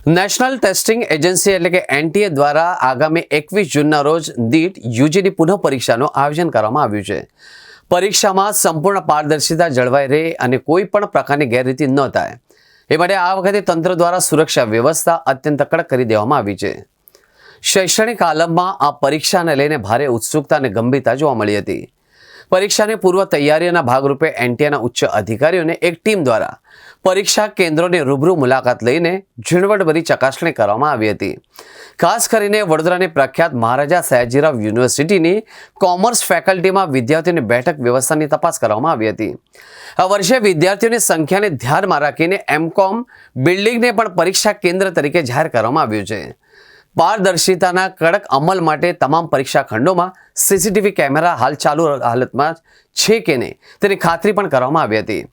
National testing agency એટલે કે NTA દ્વારા આગામી 21 જૂનના રોજ નીટ યુજીની પુનઃ પરીક્ષાનું આયોજન કરવામાં આવ્યું છે। પરીક્ષામાં સંપૂર્ણ પારદર્શિતા જળવાઈ રહે અને કોઈ પણ પ્રકારની ગેરરીતિ ન થાય એ માટે આ વખતે તંત્ર દ્વારા સુરક્ષા વ્યવસ્થા અત્યંત કડક કરી દેવામાં આવી છે। શૈક્ષણિક આલમમાં આ પરીક્ષાને લઈને ભારે ઉત્સુકતા અને ગંભીરતા જોવા મળી હતી। પરીક્ષાની પૂર્વ તૈયારીઓના ભાગરૂપે એનટીએના ઉચ્ચ અધિકારીઓને એક ટીમ દ્વારા પરીક્ષા કેન્દ્રોની રૂબરૂ મુલાકાત લઈને ઝીણવટભરી ચકાસણી કરવામાં આવી હતી। ખાસ કરીને વડોદરાની પ્રખ્યાત મહારાજા સયાજીરાવ યુનિવર્સિટીની કોમર્સ ફેકલ્ટીમાં વિદ્યાર્થીઓની બેઠક વ્યવસ્થાની તપાસ કરવામાં આવી હતી। આ વર્ષે વિદ્યાર્થીઓની સંખ્યાને ધ્યાનમાં રાખીને એમકોમ બિલ્ડિંગને પણ પરીક્ષા કેન્દ્ર તરીકે જાહેર કરવામાં આવ્યું છે। પારદર્શિતાના કડક અમલ માટે તમામ પરીક્ષા ખંડોમાં સીસીટીવી કેમેરા હાલ ચાલુ હાલતમાં છે કે નહીં તેની ખાતરી પણ કરવામાં આવી હતી।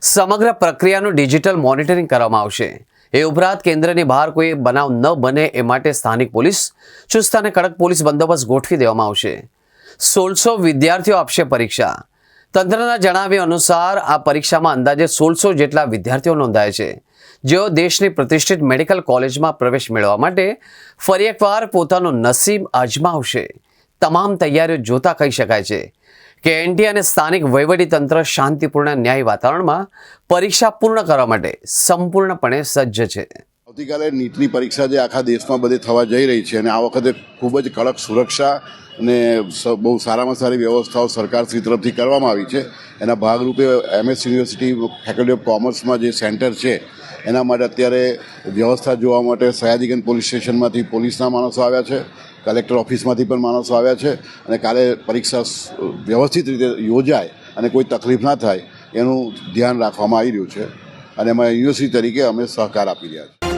સમગ્ર પ્રક્રિયાનું ડિજિટલ મોનિટરિંગ કરવામાં આવશે। એ ઉપરાંત કેન્દ્રની બહાર કોઈ બનાવ ન બને એ માટે સ્થાનિક પોલીસ ચુસ્ત અને કડક પોલીસ બંદોબસ્ત ગોઠવી દેવામાં આવશે। 1600 વિદ્યાર્થીઓ આપશે પરીક્ષા। તંત્રના જણાવ્યા અનુસાર આ પરીક્ષામાં અંદાજે 1600 જેટલા વિદ્યાર્થીઓ નોંધાય છે, જેઓ દેશની પ્રતિષ્ઠિત મેડિકલ કોલેજમાં પ્રવેશ મેળવવા માટે ફરી એકવાર પોતાનું નસીબ અજમાવશે। તમામ તૈયારીઓ જોતા કહી શકાય છે કે એનટીએ અને સ્થાનિક વહીવટીતંત્ર શાંતિપૂર્ણ ન્યાયી વાતાવરણમાં પરીક્ષા પૂર્ણ કરવા માટે સંપૂર્ણપણે સજ્જ છે। આવતીકાલે નીટની પરીક્ષા જે આખા દેશમાં બધે થવા જઈ રહી છે અને આ વખતે ખૂબ જ કડક સુરક્ષા અને બહુ સારામાં સારી વ્યવસ્થાઓ સરકારશ્રી તરફથી કરવામાં આવી છે। એના ભાગરૂપે એમએસ યુનિવર્સિટી ફેકલ્ટી ઓફ કોમર્સમાં જે સેન્ટર છે એના માટે અત્યારે વ્યવસ્થા જોવા માટે સયાજીગંજ પોલીસ સ્ટેશનમાંથી પોલીસના માણસો આવ્યા છે, કલેક્ટર ઓફિસમાંથી પણ માણસો આવ્યા છે અને કાલે પરીક્ષા વ્યવસ્થિત રીતે યોજાય અને કોઈ તકલીફ ના થાય એનું ધ્યાન રાખવામાં આવી રહ્યું છે અને અમે યુનિવર્સિટી તરીકે અમે સહકાર આપી રહ્યા છીએ।